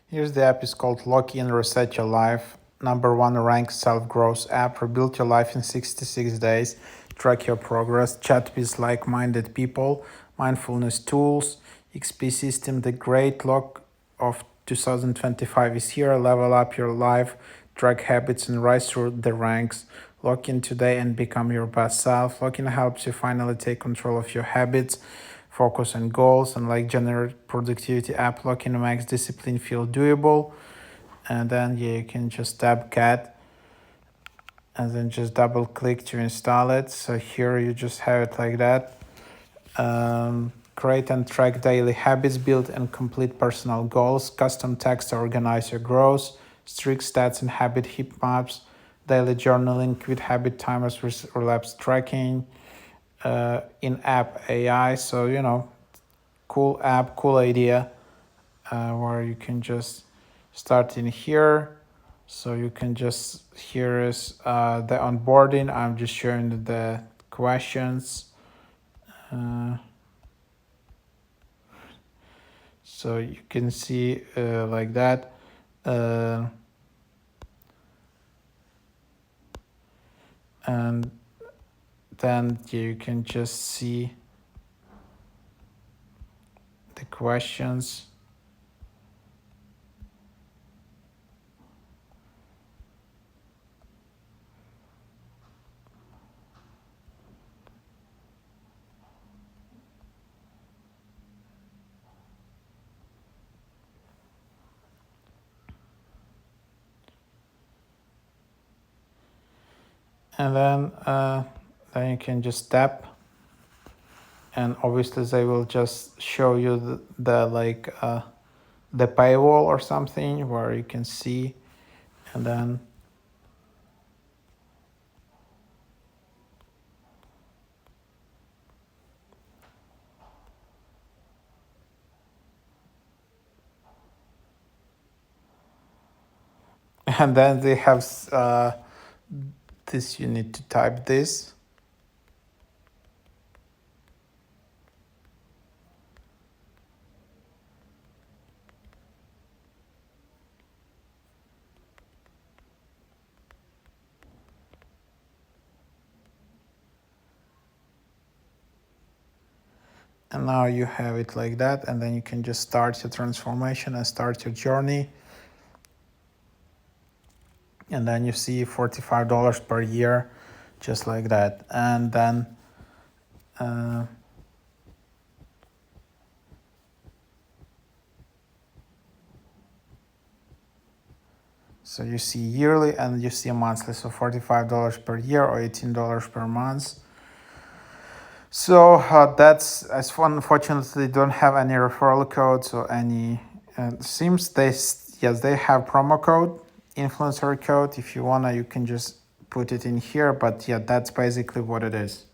Here's the app is called Lock In Reset Your Life. #1 ranked self-growth app. Rebuild your life in 66 days. Track your progress. Chat with like-minded people. Mindfulness tools. XP system. The great lock of 2025 is here. Level up your life. Track habits and rise through the ranks. Lock in today and become your best self. Lock in helps you finally take control of your habits, focus on goals, and like generate productivity app. Lock in makes discipline feel doable. And then yeah, you can just tap get and then just double click to install it. So here you just have it like that. Create and track daily habits, build and complete personal goals, custom text to organize your growth, strict stats and habit heat maps, daily journaling with habit timers with relapse tracking, in-app AI. So, cool app, cool idea, where you can just start in here. So you can just, here is the onboarding. I'm just showing the questions. So you can see like that. And then you can just see the questions. And then you can just tap, and obviously they will just show you the paywall or something where you can see. And then they have this, you need to type this. And now you have it like that, and then you can just start your transformation and start your journey. And then you see $45 per year, just like that. And then so you see yearly and you see monthly, so $45 per year or $18 per month. So that's, as unfortunately don't have any referral codes or any. Seems they have promo code, influencer code. If you wanna, you can just put it in here. But yeah, that's basically what it is.